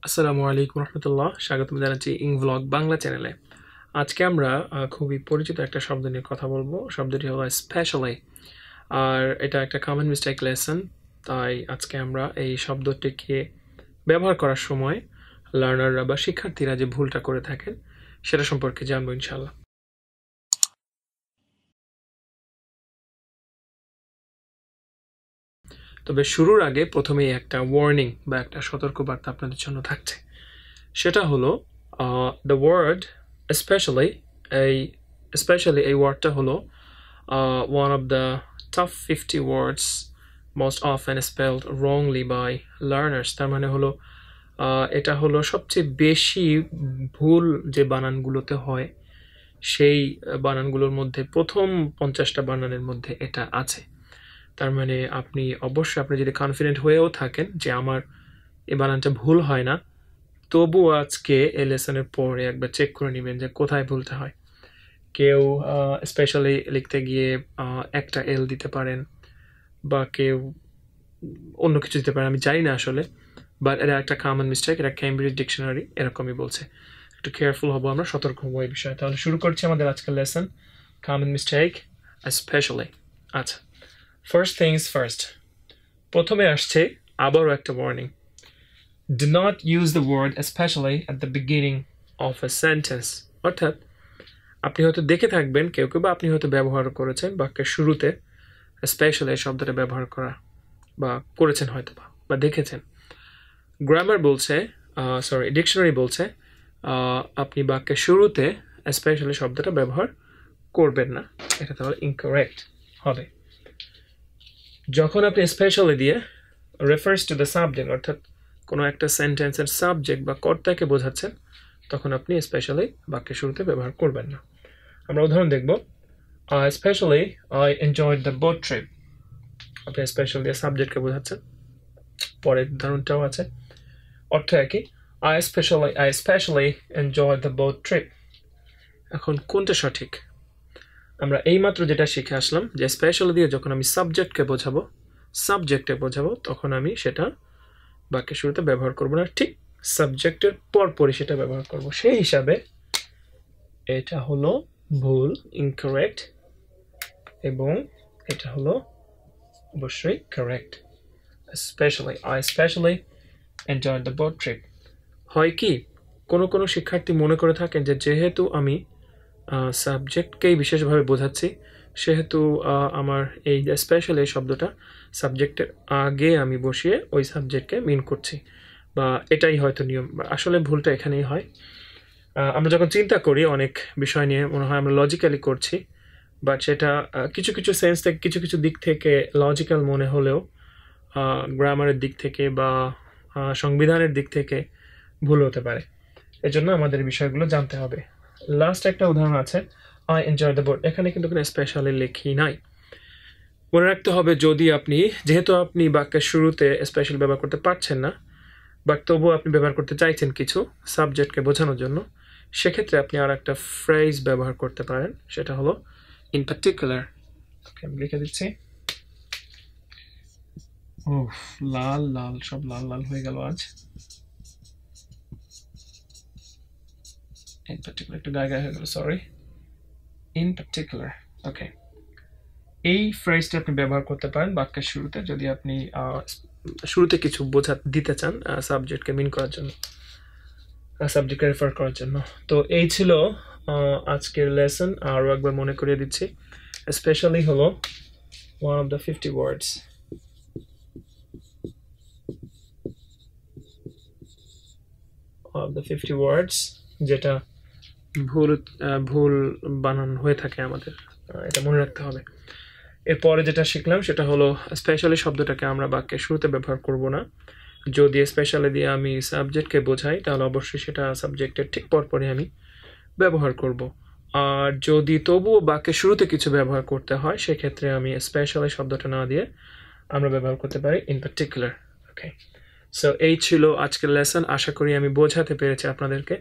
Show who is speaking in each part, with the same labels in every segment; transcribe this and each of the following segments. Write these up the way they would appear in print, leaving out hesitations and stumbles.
Speaker 1: আসসালামু আলাইকুম রহমতুল্লাহ, স্বাগতম জানাচ্ছি ইংভ্লগ বাংলা চ্যানেলে। আজকে আমরা খুবই পরিচিত একটা শব্দ নিয়ে কথা বলবো। শব্দটি হলো স্পেশালি, আর এটা একটা কমন মিস্টেক লেসন। তাই আজকে আমরা এই শব্দটিকে ব্যবহার করার সময় লার্নাররা বা শিক্ষার্থীরা যে ভুলটা করে থাকেন সেটা সম্পর্কে জানবো ইনশাল্লাহ। তবে শুরুর আগে প্রথমেই একটা ওয়ার্নিং বা একটা সতর্কবার্তা আপনাদের জন্য থাকছে। সেটা হলো দ্য ওয়ার্ড স্পেশালি এই ওয়ার্ডটা হলো one of the top 50 words most often spelled wrongly by learners। তার মানে হলো এটা হলো সবচেয়ে বেশি ভুল যে বানানগুলোতে হয় সেই বানানগুলোর মধ্যে প্রথম 50টা বানানের মধ্যে এটা আছে। তার মানে আপনি অবশ্যই, আপনি যদি কনফিডেন্ট হয়েও থাকেন যে আমার এই বানানটা ভুল হয় না, তবুও আজকে এই লেসনের পরে একবার চেক করে নেবেন যে কোথায় ভুলতে হয়। কেউ স্পেশালি লিখতে গিয়ে একটা এল দিতে পারেন, বা কেউ অন্য কিছু দিতে পারেন, আমি জানি না আসলে, বাট এটা একটা কমন মিস্টেক। এটা ক্যামব্রিজ ডিকশনারি এরকমই বলছে। একটু কেয়ারফুল হবো, আমরা সতর্ক হবো এই বিষয়ে। তাহলে শুরু করছি আমাদের আজকের লেসন, কমন মিস্টেক স্পেশালি। আচ্ছা, ফার্স্ট থিংস ফার্স্ট, প্রথমে আসছে আবারও একটা warning. Do not use the word especially at the beginning of a sentence। অর্থাৎ আপনি হয়তো দেখে থাকবেন কেউ কেউ, বা আপনি হয়তো ব্যবহার করেছেন বাক্যের শুরুতে স্পেশালি এই শব্দটা ব্যবহার করা, বা করেছেন হয়তো বা দেখেছেন। গ্রামার বলছে, ডিকশনারি বলছে আপনি বাক্যের শুরুতে স্পেশালি শব্দটা ব্যবহার করবেন না। এটা তাহলে ইনকারেক্ট হবে। যখন আপনি স্পেশালি দিয়ে রেফার্স টু দ্য সাবজেক্ট, অর্থাৎ কোনো একটা সেন্টেন্সের সাবজেক্ট বা কর্তাকে বোঝাচ্ছেন, তখন আপনি স্পেশালি বাক্যের শুরুতে ব্যবহার করবেন না। আমরা উদাহরণ দেখব। Specially I enjoyed the boat trip. আপনি স্পেশাল দিয়ে সাবজেক্টকে বোঝাচ্ছেন। পরের উদাহরণটাও আছে, অর্থ একই। I specially enjoyed the boat trip. এখন কোনটা সঠিক? আমরা এইমাত্র যেটা শিখে আসলাম যে স্পেশালি দিয়ে যখন আমি সাবজেক্টকে বোঝাবো তখন আমি সেটা বাক্যের শুরুতে ব্যবহার করব না, ঠিক সাবজেক্টের পরপরই সেটা ব্যবহার করব। সেই হিসাবে এটা হলো ভুল, ইনকারেক্ট, এবং এটা হলো অবশ্যই correct. I especially enjoyed the boat trip। হয় কি, কোনো শিক্ষার্থী মনে করে থাকেন যে যেহেতু আমি সাবজেক্টকেই বিশেষভাবে বোঝাচ্ছি, সেহেতু আমার এই স্পেশাল এই শব্দটা সাবজেক্টের আগে আমি বসিয়ে ওই সাবজেক্টকে মিন করছি, বা এটাই হয়তো নিয়ম। আসলে ভুলটা এখানেই হয়। আমরা যখন চিন্তা করি অনেক বিষয় নিয়ে, মনে হয় আমরা লজিক্যালি করছি, বাট সেটা কিছু সেন্স থেকে, কিছু দিক থেকে লজিক্যাল মনে হলেও গ্রামারের দিক থেকে বা সংবিধানের দিক থেকে ভুল হতে পারে। এজন্য আমাদের বিষয়গুলো জানতে হবে। লাস্ট একটা উদাহরণ আছে, আই এনজয় দ্য বোট। এখানে কিন্তু কোনো স্পেশালি লেখি নাই। মনে রাখতে হবে, যেহেতু আপনি বাক্যের শুরুতে স্পেশাল ব্যবহার করতে পারছেন না, বাট তবুও আপনি ব্যবহার করতে চাইছেন কিছু সাবজেক্টকে বোঝানোর জন্য, সেক্ষেত্রে আপনি আর একটা ফ্রেজ ব্যবহার করতে পারেন। সেটা হলো ইন পার্টিকুলার। আমি লিখে দিচ্ছি। লাল সব লাল হয়ে গেল আজ। ইন পার্টিকুলার একটু গায়ে হয়ে গেল, সরি। ইন পার্টিকুলার, ওকে। এই ফ্রেজটা আপনি ব্যবহার করতে পারেন বাক্যের শুরুতে, যদি আপনি শুরুতে কিছু দিতে চান সাবজেক্টকে মিন করার জন্য, সাবজেক্টকে রেফার করার জন্য। তো এই ছিল আজকের লেসন। আরও একবার মনে করিয়ে দিচ্ছি, স্পেশালি হলো one of the 50 words। of the 50 words যেটা ভুল বানান হয়ে থাকে আমাদের, এটা মনে রাখতে হবে। এরপরে যেটা শিখলাম সেটা হলো স্পেশালি শব্দটাকে আমরা বাক্যের শুরুতে ব্যবহার করব না। যদি স্পেশালি দিয়ে আমি সাবজেক্টকে বোঝাই, তাহলে অবশ্যই সেটা সাবজেক্টের ঠিক পরপরই আমি ব্যবহার করব। আর যদি তবুও বাক্যের শুরুতে কিছু ব্যবহার করতে হয়, সেক্ষেত্রে আমি স্পেশালি শব্দটা না দিয়ে আমরা ব্যবহার করতে পারি ইন পার্টিকুলার। ওকে, সো এই ছিল আজকের লেসন। আশা করি আমি বোঝাতে পেরেছি আপনাদেরকে।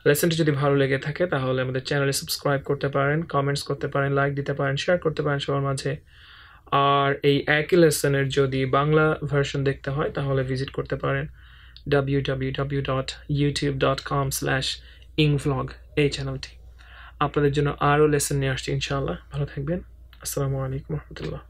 Speaker 1: লেসনটি যদি ভালো লেগে থাকে তাহলে আমাদের চ্যানেলে সাবস্ক্রাইব করতে পারেন, কমেন্টস করতে পারেন, লাইক দিতে পারেন, শেয়ার করতে পারেন সবার মাঝে। আর এই একই লেসনের যদি বাংলা ভার্সন দেখতে হয় তাহলে ভিজিট করতে পারেন www.youtube.com/ingvlog এই চ্যানেলটি। আপনাদের জন্য আরও লেসন নিয়ে আসছি ইনশাআল্লাহ। ভালো থাকবেন। আসসালামু আলাইকুম রহমতুল্লাহ।